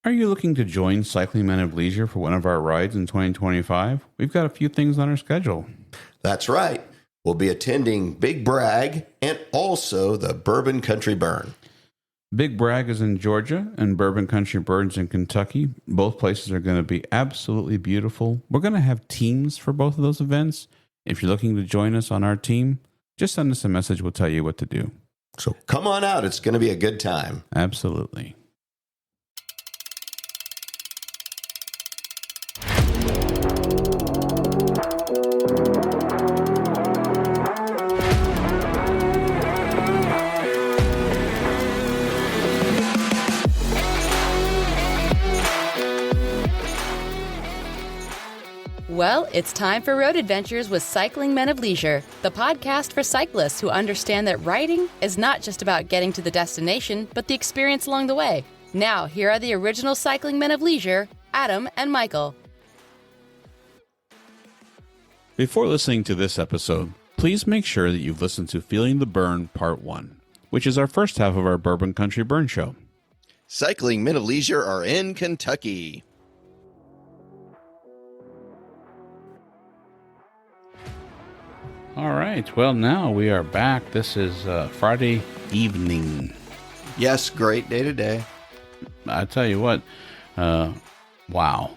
Are you looking to join Cycling Men of Leisure for one of our rides in 2025? We've got a few things on our schedule. That's right. We'll be attending Big Bragg and also the Bourbon Country Burn. Big Bragg is in Georgia and Bourbon Country Burn's in Kentucky. Both places are going to be absolutely beautiful. We're going to have teams for both of those events. If you're looking to join us on our team, just send us a message. We'll tell you what to do. So come on out. It's going to be a good time. Absolutely. Well, it's time for Road Adventures with Cycling Men of Leisure, the podcast for cyclists who understand that riding is not just about getting to the destination, but the experience along the way. Now, here are the original Cycling Men of Leisure, Adam and Michael. Before listening to this episode, please make sure that you've listened to Feeling the Burn Part 1, which is our first half of our Bourbon Country Burn show. Cycling Men of Leisure are in Kentucky. All right. Well, now we are back. This is Friday evening. Yes, great day today. I tell you what, wow.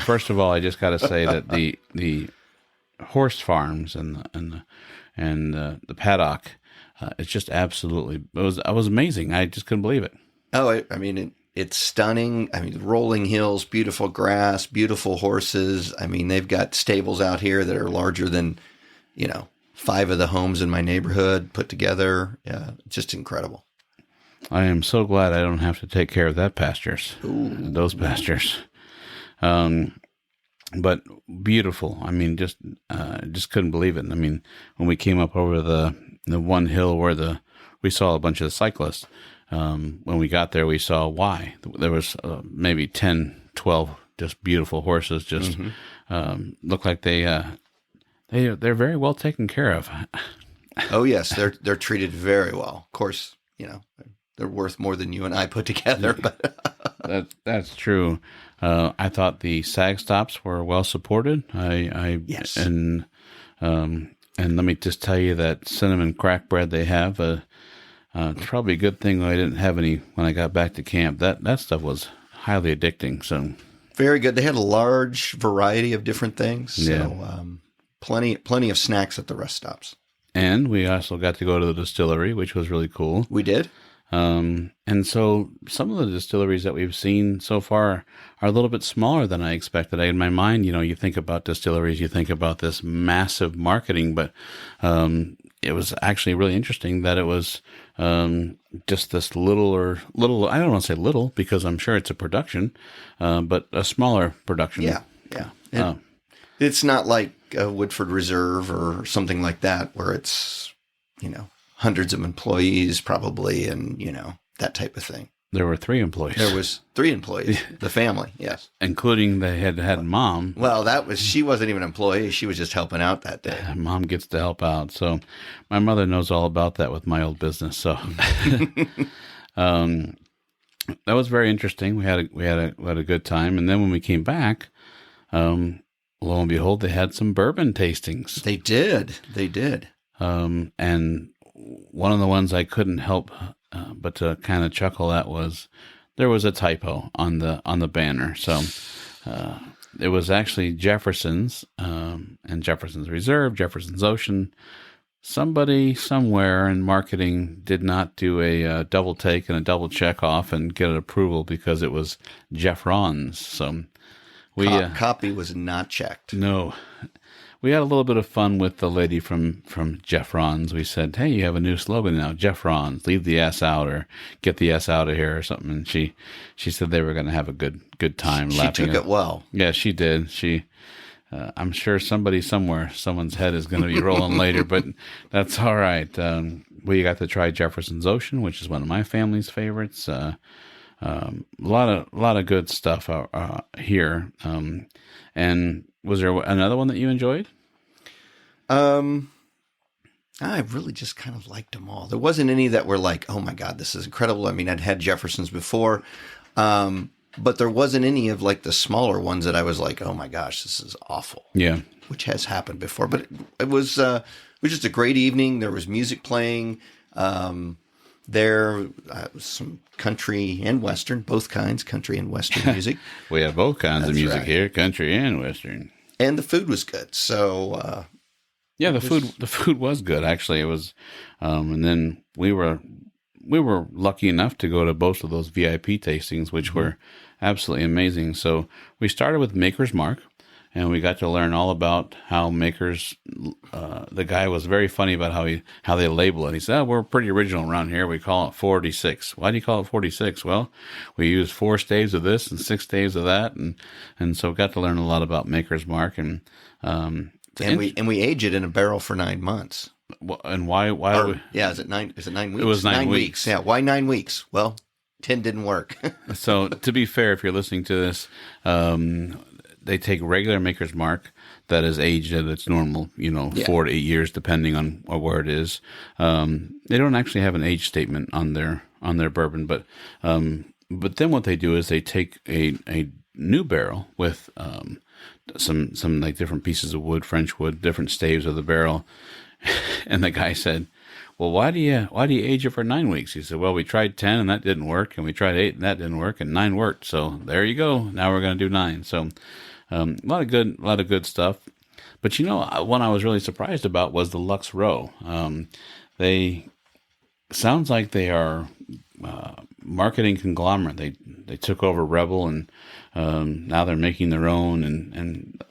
First of all, I just got to say that the horse farms and the paddock, it's just absolutely. I was amazing. I just couldn't believe it. Oh, it's stunning. I mean, rolling hills, beautiful grass, beautiful horses. I mean, they've got stables out here that are larger than, 5 of the homes in my neighborhood put together. Yeah, just incredible. I am so glad I don't have to take care of those pastures. But beautiful. I mean, just couldn't believe it. I mean, when we came up over the one hill where we saw a bunch of the cyclists, when we got there, we saw why. There was maybe 10, 12 just beautiful horses, just look like they're very well taken care of. Oh yes, they're treated very well. Of course, they're worth more than you and I put together. But that's true. I thought the sag stops were well supported. Yes. And let me just tell you that cinnamon crack bread they have. It's probably a good thing I didn't have any when I got back to camp. That stuff was highly addicting. So very good. They had a large variety of different things. Yeah. So plenty of snacks at the rest stops. And we also got to go to the distillery, which was really cool. We did. And so some of the distilleries that we've seen so far are a little bit smaller than I expected. In my mind, you think about distilleries, you think about this massive marketing, but it was actually really interesting that it was just this little, I don't want to say little because I'm sure it's a production, but a smaller production. Yeah. It's not like a Woodford Reserve or something like that where it's, hundreds of employees probably and, that type of thing. There were 3 employees. There was 3 employees, the family, yes. Including they had mom. Well, she wasn't even an employee. She was just helping out that day. Mom gets to help out. So my mother knows all about that with my old business. So that was very interesting. We had a good time. And then when we came back, lo and behold, they had some bourbon tastings. They did. And one of the ones I couldn't help but to kind of chuckle at was there was a typo on the banner. So it was actually Jefferson's and Jefferson's Reserve, Jefferson's Ocean. Somebody somewhere in marketing did not do a double take and a double check off and get an approval because it was Jeffron's. So copy was not checked. No. We had a little bit of fun with the lady from Jeffron's. We said, "Hey, you have a new slogan now, Jeffron's. Leave the S out or get the S out of here or something." And she said they were going to have a good time. She took it well. Yeah, she did. I'm sure somebody somewhere, someone's head is going to be rolling later, but that's all right. We got to try Jefferson's Ocean, which is one of my family's favorites. A lot of good stuff here. And was there another one that you enjoyed? I really just kind of liked them all. There wasn't any that were like, oh my God, this is incredible. I mean, I'd had Jefferson's before. but there wasn't any of like the smaller ones that I was like, oh my gosh, this is awful. Yeah. Which has happened before, but it was just a great evening. There was music playing. There was some country and Western, both kinds, country and Western music. We have both kinds of That's music right. here, country and Western. And the food was good. So, Yeah, the food was good, actually. It was, and then we were lucky enough to go to both of those VIP tastings, which were absolutely amazing. So we started with Maker's Mark, and we got to learn all about how makers. The guy was very funny about how they label it. He said, "We're pretty original around here. We call it 46. Why do you call it 46? Well, we use 4 staves of this and 6 staves of that, and so got to learn a lot about Maker's Mark and we age it in a barrel for 9 months. And why? Yeah, is it 9 weeks? It was 9 weeks. Yeah, why 9 weeks? Well, 10 didn't work. So to be fair, if you're listening to this, they take regular Maker's Mark that is aged at its normal, 4 to 8 years, depending on where it is. They don't actually have an age statement on their bourbon, but then what they do is they take a new barrel with some like different pieces of wood, French wood, different staves of the barrel, and the guy said, "Well, why do you age it for 9 weeks?" He said, "Well, we tried 10 and that didn't work, and we tried 8 and that didn't work, and 9 worked. So there you go. Now we're going to do 9." So a lot of good stuff. But one I was really surprised about was the Lux Row. Sounds like they are marketing conglomerate. They took over Rebel, and now they're making their own. And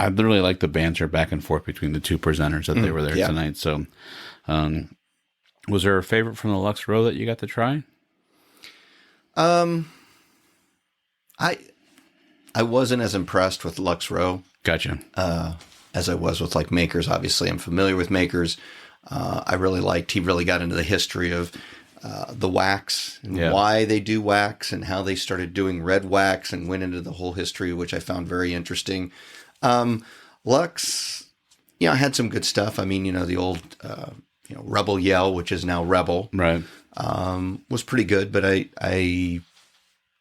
I really like the banter back and forth between the two presenters that they were there tonight. So, was there a favorite from the Lux Row that you got to try? I wasn't as impressed with Lux Row. Gotcha. As I was with like Makers. Obviously, I'm familiar with Makers. He really got into the history of the wax and why they do wax and how they started doing red wax and went into the whole history, which I found very interesting. Lux, I had some good stuff. I mean, the old, Rebel Yell, which is now Rebel, Right. Was pretty good, but I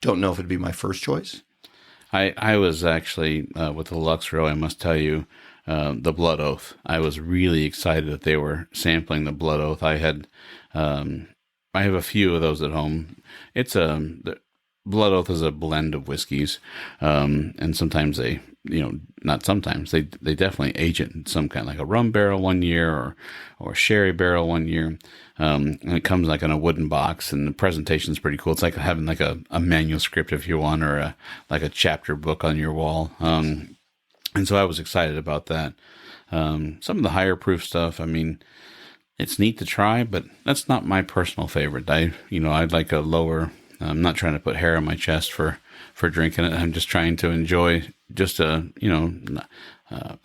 don't know if it'd be my first choice. I was actually, with the Lux Row, I must tell you, the Blood Oath. I was really excited that they were sampling the Blood Oath. I have a few of those at home. It's the Blood Oath is a blend of whiskeys, and sometimes they, not sometimes, they definitely age it in some kind, like a rum barrel 1 year or a sherry barrel 1 year. And it comes like in a wooden box, and the presentation is pretty cool. It's like having like a manuscript, if you want, or like a chapter book on your wall. And so I was excited about that. Some of the higher proof stuff, I mean, it's neat to try, but that's not my personal favorite. I'd like a lower. I'm not trying to put hair on my chest for drinking it. I'm just trying to enjoy just a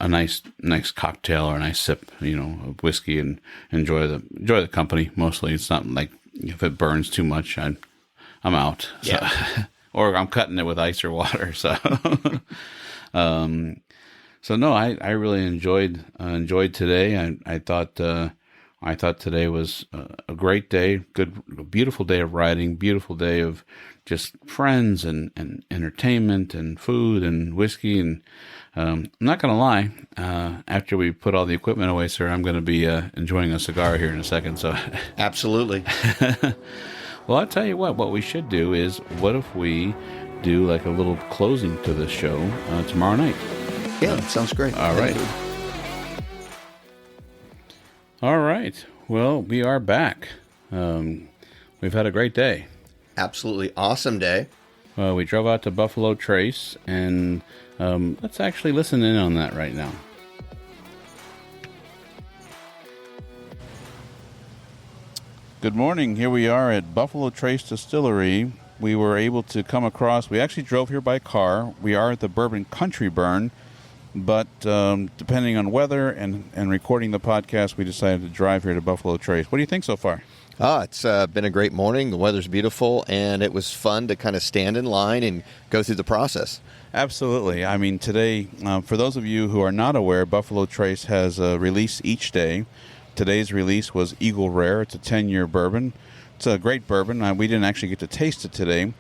nice cocktail or a nice sip, of whiskey, and enjoy the company. Mostly, it's not like if it burns too much, I'm out. Yeah. So, or I'm cutting it with ice or water. So, so no, I really enjoyed today. I thought today was a great day, a beautiful day of riding, beautiful day of just friends and entertainment and food and whiskey. And I'm not going to lie, after we put all the equipment away, sir, I'm going to be enjoying a cigar here in a second. So, Absolutely. Well, I'll tell you what we should do is, what if we do like a little closing to the show tomorrow night? Yeah, that sounds great. All right. All right. Well, we are back. We've had a great day. Absolutely awesome day. We drove out to Buffalo Trace, and let's actually listen in on that right now. Good morning. Here we are at Buffalo Trace Distillery. We were able to come across, we actually drove here by car. We are at the Bourbon Country Burn, but depending on weather and recording the podcast, we decided to drive here to Buffalo Trace. What do you think so far? It's been a great morning. The weather's beautiful, and it was fun to kind of stand in line and go through the process. Absolutely. I mean, today, for those of you who are not aware, Buffalo Trace has a release each day. Today's release was Eagle Rare. It's a 10-year bourbon. It's a great bourbon. We didn't actually get to taste it today,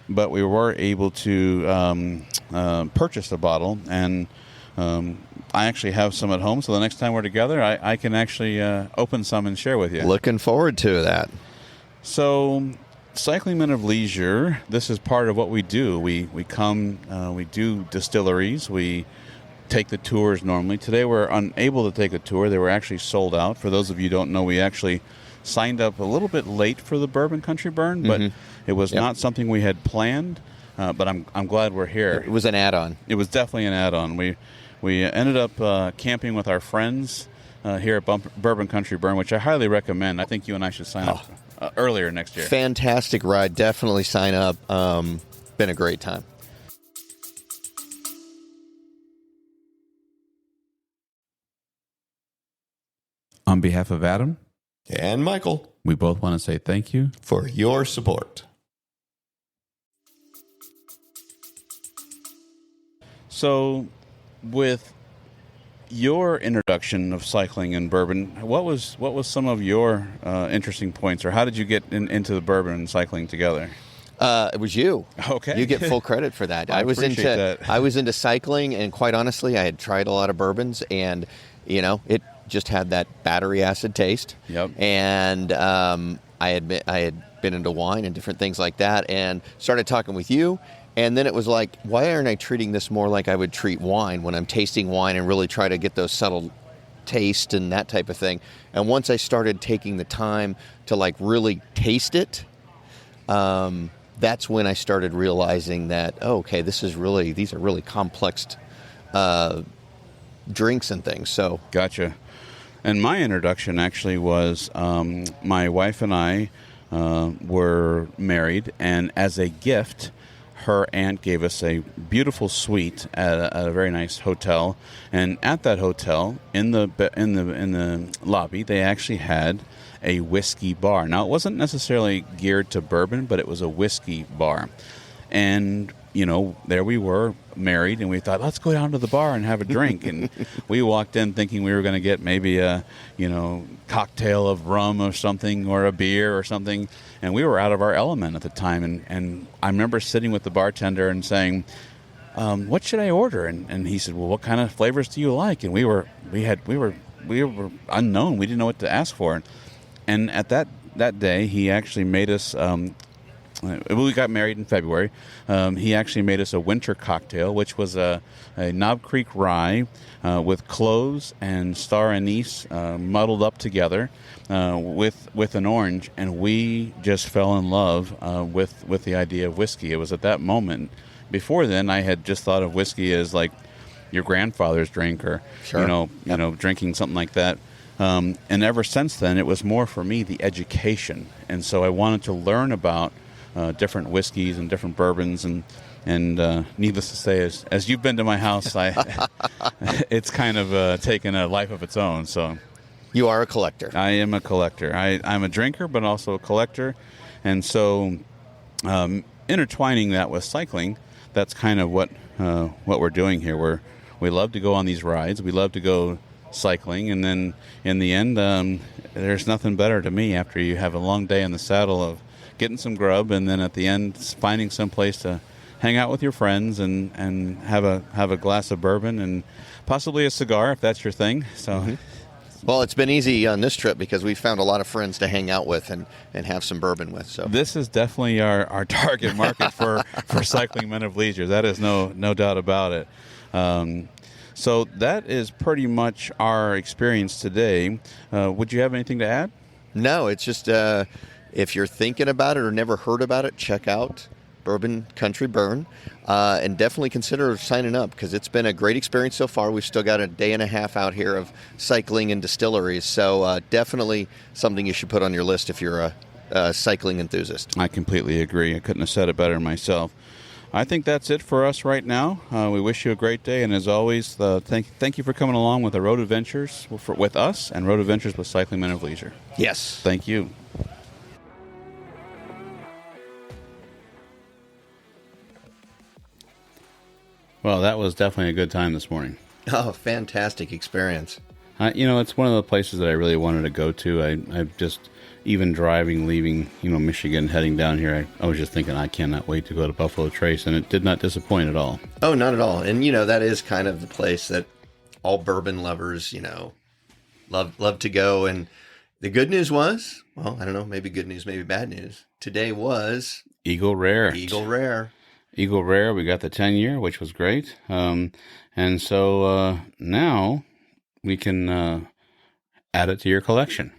but we were able to purchase a bottle, and I actually have some at home. So the next time we're together, I can actually open some and share with you. Looking forward to that. So, Cycling Men of Leisure, this is part of what we do. We come, we do distilleries, we take the tours normally. Today we're unable to take a tour. They were actually sold out. For those of you who don't know, we actually signed up a little bit late for the Bourbon Country Burn, but it was not something we had planned, but I'm glad we're here. It was an add-on. It was definitely an add-on. We ended up camping with our friends here at Bourbon Country Burn, which I highly recommend. I think you and I should sign up earlier next year. Fantastic ride. Definitely sign up. Been a great time. On behalf of Adam and Michael, we both want to say thank you for your support. So, with your introduction of cycling and bourbon, what was some of your interesting points, or how did you get into the bourbon and cycling together? It was you. Okay, you get full credit for that. I appreciate that. I was into cycling, and quite honestly, I had tried a lot of bourbons, and it just had that battery acid taste. Yep. And I had been into wine and different things like that, and started talking with you. And then it was like, why aren't I treating this more like I would treat wine when I'm tasting wine and really try to get those subtle taste and that type of thing? And once I started taking the time to like really taste it, that's when I started realizing that, okay, these are really complex drinks and things. So Gotcha. And my introduction actually was my wife and I were married, and as a gift, her aunt gave us a beautiful suite at a very nice hotel. And at that hotel, in the lobby, they actually had a whiskey bar. Now, it wasn't necessarily geared to bourbon, but it was a whiskey bar. And there we were, married, and we thought, let's go down to the bar and have a drink. And we walked in thinking we were going to get maybe a, cocktail of rum or something, or a beer or something. And we were out of our element at the time. And I remember sitting with the bartender and saying, what should I order? And he said, well, what kind of flavors do you like? And we were unknown. We didn't know what to ask for. And at that day, he actually made us, we got married in February. He actually made us a winter cocktail, which was a Knob Creek rye with cloves and star anise muddled up together with an orange, and we just fell in love with the idea of whiskey. It was at that moment. Before then, I had just thought of whiskey as like your grandfather's drink, or Sure. Drinking something like that. And ever since then, it was more for me the education, and so I wanted to learn about different whiskeys and different bourbons, and needless to say, as you've been to my house, it's kind of taken a life of its own. So you are a collector. I am a collector. I'm a drinker, but also a collector, and so intertwining that with cycling, that's kind of what we're doing here. We love to go on these rides. We love to go cycling, and then in the end, there's nothing better to me after you have a long day in the saddle of getting some grub, and then at the end finding some place to hang out with your friends and have a glass of bourbon and possibly a cigar if that's your thing. So Well, it's been easy on this trip because we found a lot of friends to hang out with and have some bourbon with. So this is definitely our target market for cycling men of leisure. That is no doubt about it. So that is pretty much our experience today. Would you have anything to add? No, it's just if you're thinking about it or never heard about it, check out Bourbon Country Burn, and definitely consider signing up because it's been a great experience so far. We've still got a day and a half out here of cycling and distilleries, so definitely something you should put on your list if you're a cycling enthusiast. I completely agree. I couldn't have said it better myself. I think that's it for us right now. We wish you a great day, and as always, thank you for coming along with the Road Adventures with us and Road Adventures with Cycling Men of Leisure. Yes. Thank you. Well, that was definitely a good time this morning. Oh, fantastic experience. It's one of the places that I really wanted to go to. I just, even driving, leaving, Michigan, heading down here, I was just thinking, I cannot wait to go to Buffalo Trace, and it did not disappoint at all. Oh, not at all. And, that is kind of the place that all bourbon lovers, love to go. And the good news was, well, I don't know, maybe good news, maybe bad news. Today was Eagle Rare. Eagle Rare. Eagle Rare. We got the 10-year, which was great. And so now we can add it to your collection.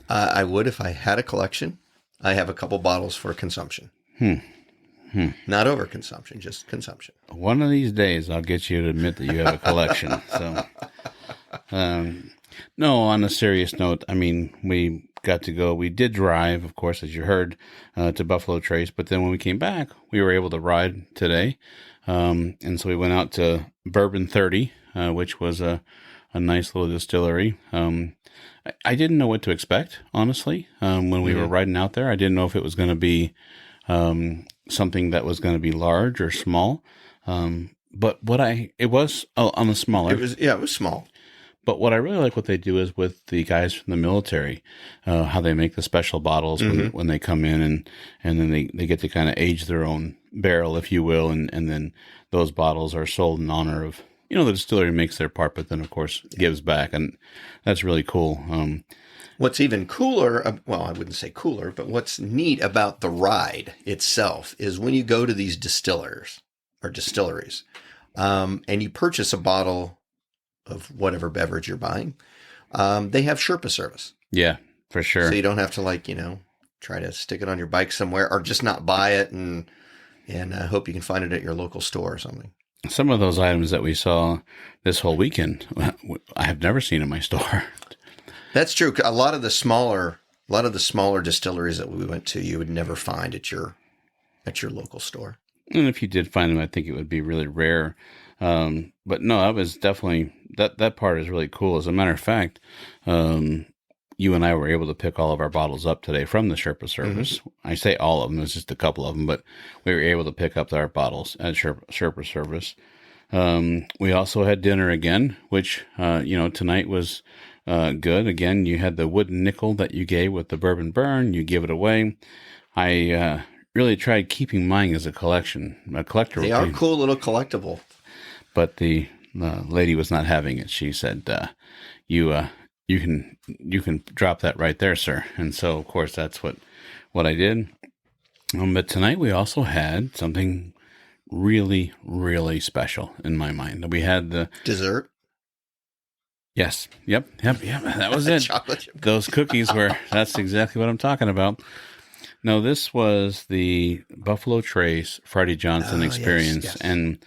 I would if I had a collection. I have a couple bottles for consumption. Not overconsumption, just consumption. One of these days, I'll get you to admit that you have a collection. So, no, on a serious note, I mean, we got to go. We did drive, of course, as you heard, to Buffalo Trace. But then when we came back, we were able to ride today. And so we went out to Bourbon 30, which was a nice little distillery. I didn't know what to expect, honestly, when we were riding out there. I didn't know if it was going to be something that was going to be large or small. But it was on the smaller. It was small. But what I really like what they do is with the guys from the military, how they make the special bottles when they come in, and then they get to kind of age their own barrel, if you will, and then those bottles are sold in honor of, the distillery makes their part, but then of course gives back, and that's really cool. What's even cooler, well, I wouldn't say cooler, but what's neat about the ride itself is when you go to these distillers or distilleries, and you purchase a bottle of whatever beverage you're buying, they have Sherpa service. Yeah, for sure. So you don't have to try to stick it on your bike somewhere or just not buy it and hope you can find it at your local store or something. Some of those items that we saw this whole weekend, I have never seen in my store. That's true. A lot of the smaller distilleries that we went to, you would never find at your local store. And if you did find them, I think it would be really rare. But no, that was definitely, that part is really cool. As a matter of fact, you and I were able to pick all of our bottles up today from the Sherpa service. Mm-hmm. I say all of them, it's just a couple of them, but we were able to pick up our bottles at Sherpa service. We also had dinner again, which, tonight was good. Again, you had the wooden nickel that you gave with the Bourbon Burn. You give it away. I really tried keeping mine as a collector. They are cool little collectible. But the lady was not having it. She said, you can drop that right there, sir. And so, of course, that's what I did. But tonight we also had something really, really special in my mind. We had the dessert. Yes. Yep. That was it. Chocolate chip. Those cookies that's exactly what I'm talking about. No, this was the Buffalo Trace Freddie Johnson experience. Yes. And,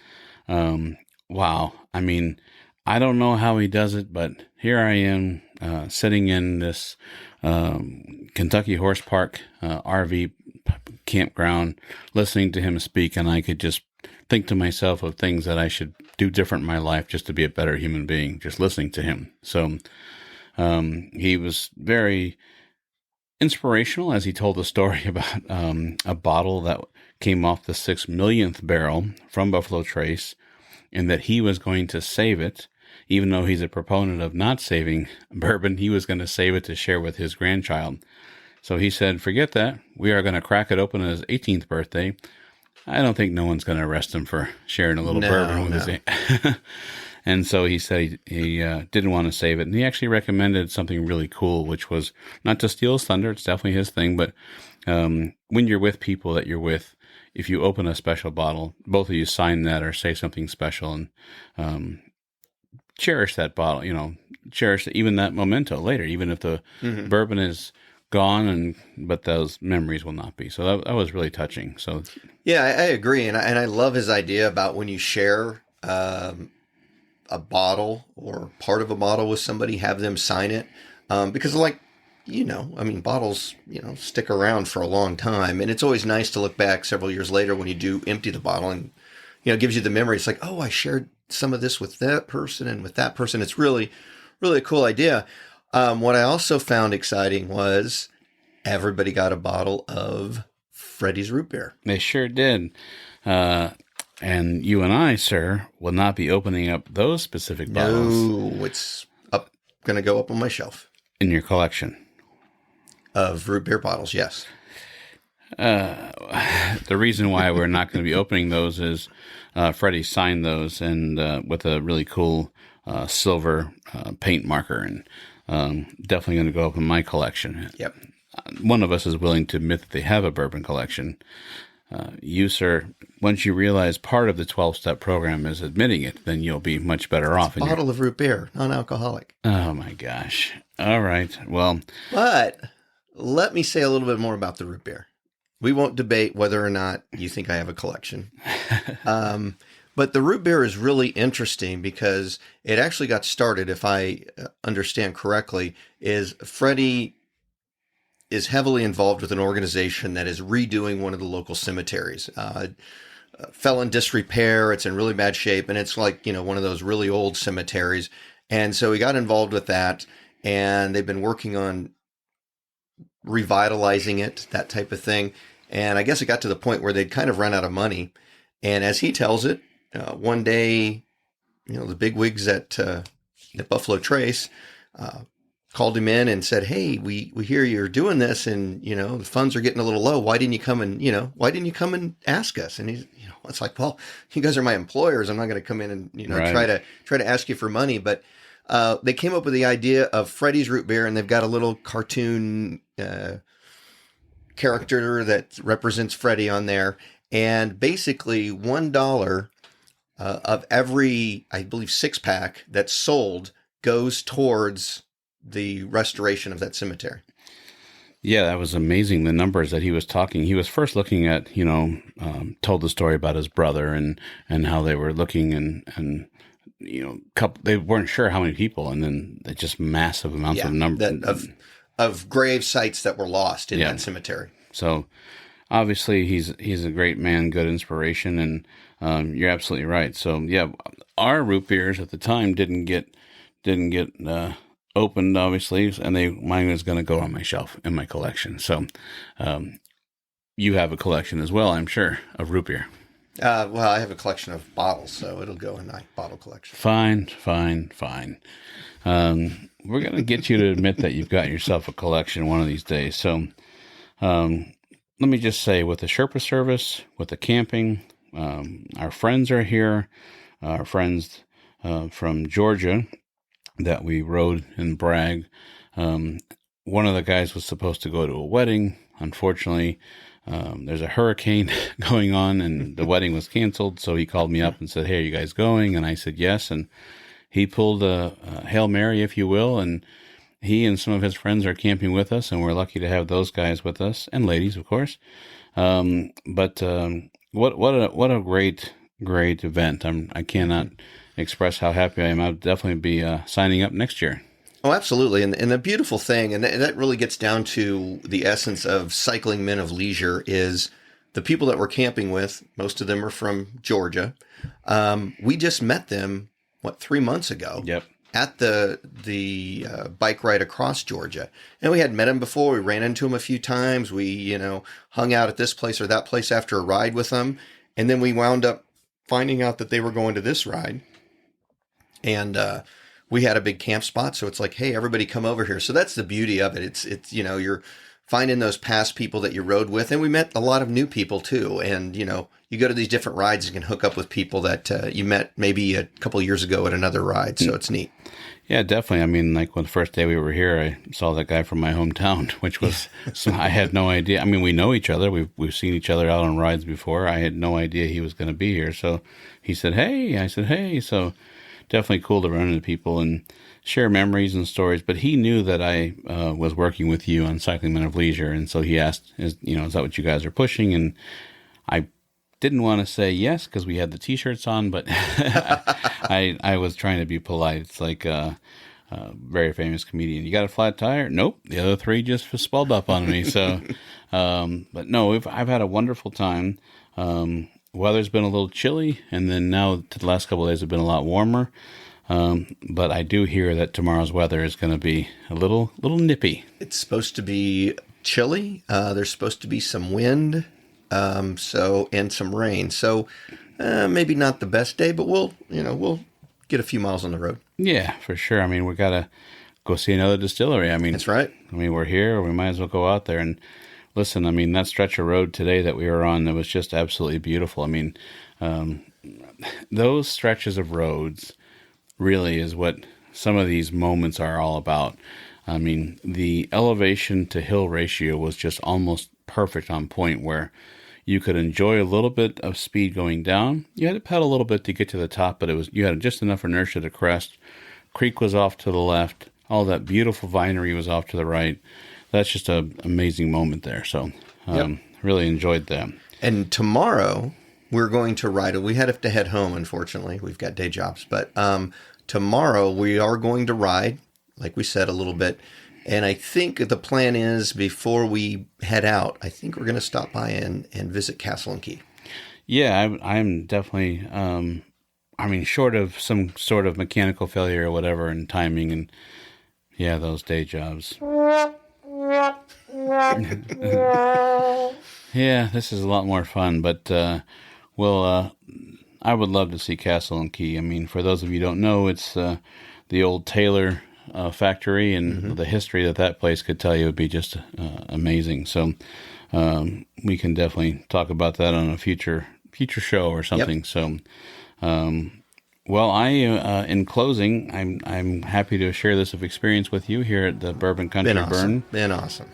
wow. I mean, I don't know how he does it, but here I am, sitting in this, Kentucky Horse Park, RV campground, listening to him speak. And I could just think to myself of things that I should do different in my life just to be a better human being, just listening to him. So, he was very inspirational as he told the story about a bottle that came off the 6 millionth barrel from Buffalo Trace, and that he was going to save it, even though he's a proponent of not saving bourbon. He was going to save it to share with his grandchild. So he said, forget that. We are going to crack it open on his 18th birthday. I don't think no one's going to arrest him for sharing a little bourbon with his. And so he said he didn't want to save it. And he actually recommended something really cool, which was not to steal his thunder. It's definitely his thing. But when you're with people that you're with, if you open a special bottle, both of you sign that or say something special, and cherish that bottle, cherish even that memento later, even if the bourbon is gone, but those memories will not be. So that was really touching. So yeah, I agree. And I love his idea about when you share a bottle or part of a bottle with somebody, have them sign it. Because bottles, stick around for a long time. And it's always nice to look back several years later when you do empty the bottle and, it gives you the memory. It's like, oh, I shared some of this with that person and with that person. It's really, really a cool idea. What I also found exciting was everybody got a bottle of Freddie's root beer. They sure did. And you and I, sir, will not be opening up those specific bottles. No, it's going to go up on my shelf In your collection. of root beer bottles. Yes. The reason why we're not going to be opening those is Freddie signed those and with a really cool silver paint marker, and definitely going to go up in my collection. Yep. One of us is willing to admit that they have a bourbon collection. You, sir, once you realize part of the 12-step program is admitting it, then you'll be much better off. Bottle of root beer, non-alcoholic. Oh, my gosh. All right. Well, But let me say a little bit more about the root beer. We won't debate whether or not you think I have a collection. But the root beer is really interesting because it actually got started, if I understand correctly, is Freddie is heavily involved with an organization that is redoing one of the local cemeteries. Fell in disrepair. It's in really bad shape. And it's like, one of those really old cemeteries. And so he got involved with that, and they've been working on revitalizing it, that type of thing. And I guess it got to the point where they'd kind of run out of money. And as he tells it, one day, the bigwigs at Buffalo Trace called him in and said, "Hey, we hear you're doing this, and the funds are getting a little low. Why didn't you come and ask us?" And he's, it's like, "Well, you guys are my employers. I'm not going to come in and Right. try to ask you for money." But they came up with the idea of Freddie's Root Beer, and they've got a little cartoon character that represents Freddie on there. And basically $1 of every, I believe, 6-pack that's sold goes towards the restoration of that cemetery. yeah, that was amazing. The numbers that he was talking. He was first looking at, told the story about his brother and how they were looking and they weren't sure how many people, and then just massive amounts of numbers of grave sites that were lost in Yeah. that cemetery. So obviously he's a great man, good inspiration, and you're absolutely right. So yeah, our root beers at the time didn't get opened, obviously, and mine was going to go on my shelf in my collection. So you have a collection as well, I'm sure, of root beer. Well, I have a collection of bottles, so it'll go in my bottle collection. Fine. We're going to get you to admit that you've got yourself a collection one of these days. So let me just say, with the Sherpa service, with the camping, our friends are here, our friends from Georgia that we rode in Bragg. One of the guys was supposed to go to a wedding. Unfortunately, there's a hurricane going on, and the wedding was canceled. So he called me up and said, "Hey, are you guys going?" And I said, "Yes." And he pulled a Hail Mary, if you will, and he and some of his friends are camping with us, and we're lucky to have those guys with us, and ladies, of course. But what a great event! I cannot express how happy I am. I'll definitely be signing up next year. Oh, absolutely. And the beautiful thing, and that really gets down to the essence of cycling men of leisure, is the people that we're camping with. Most of them are from Georgia. We just met them, 3 months ago? Yep. At the bike ride across Georgia. And we had met them before. We ran into them a few times. We, hung out at this place or that place after a ride with them. And then we wound up finding out that they were going to this ride. And we had a big camp spot. So it's like, hey, everybody come over here. So that's the beauty of it. It's you're finding those past people that you rode with. And we met a lot of new people too. And, you go to these different rides and can hook up with people that you met maybe a couple of years ago at another ride. So it's neat. Yeah, definitely. I mean, like when the first day we were here, I saw that guy from my hometown, which was, I had no idea. I mean, we know each other. We've seen each other out on rides before. I had no idea he was going to be here. So he said, "Hey," I said, "Hey." So definitely cool to run into people and share memories and stories. But he knew that I was working with you on Cycling Men of Leisure. And so he asked, is that what you guys are pushing? And I didn't want to say yes because we had the T-shirts on, but I was trying to be polite. It's like a very famous comedian. "You got a flat tire?" "Nope." The other three just spelled up on me. So, but no, I've had a wonderful time. Weather's been a little chilly, and then now to the last couple of days have been a lot warmer. But I do hear that tomorrow's weather is going to be a little nippy. It's supposed to be chilly. There's supposed to be some wind. And some rain. So maybe not the best day, but we'll get a few miles on the road. Yeah, for sure. I mean, we got go see another distillery. I mean, That's right. I mean, we're here. We might as well go out there and listen. I mean, that stretch of road today that we were on, that was just absolutely beautiful. I mean, those stretches of roads really is what some of these moments are all about. I mean, the elevation to hill ratio was just almost perfect, on point, where you could enjoy a little bit of speed going down. You had to pedal a little bit to get to the top, but you had just enough inertia to crest. Creek was off to the left. All that beautiful vinery was off to the right. That's just an amazing moment there. So really enjoyed that. And tomorrow we're going to ride. We had to head home, unfortunately. We've got day jobs. But tomorrow we are going to ride, like we said, a little bit. And I think the plan is, before we head out, I think we're going to stop by and visit Castle and Key. Yeah, I'm definitely, I mean, short of some sort of mechanical failure or whatever and timing and, yeah, those day jobs. Yeah, this is a lot more fun, but, I would love to see Castle and Key. I mean, for those of you who don't know, it's the old Taylor factory, and the history that place could tell you would be just amazing. So we can definitely talk about that on a future show or something. Yep. So, in closing, I'm happy to share this experience with you here at the Bourbon Country Burn. Been awesome.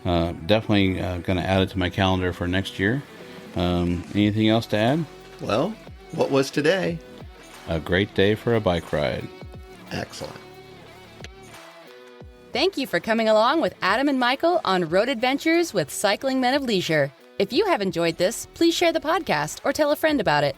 Definitely going to add it to my calendar for next year. Anything else to add? Well, what was today? A great day for a bike ride. Excellent. Thank you for coming along with Adam and Michael on Road Adventures with Cycling Men of Leisure. If you have enjoyed this, please share the podcast or tell a friend about it.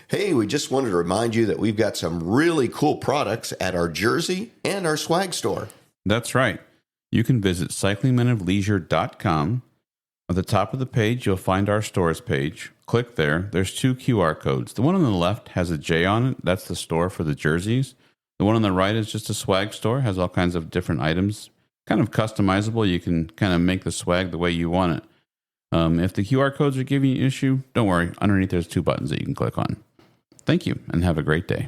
Hey, we just wanted to remind you that we've got some really cool products at our jersey and our swag store. That's right. You can visit cyclingmenofleisure.com. At the top of the page, you'll find our stores page. Click there. There's 2 QR codes. The one on the left has a J on it. That's the store for the jerseys. The one on the right is just a swag store. Has all kinds of different items. Kind of customizable. You can kind of make the swag the way you want it. If the QR codes are giving you an issue, don't worry. Underneath, there's 2 buttons that you can click on. Thank you, and have a great day.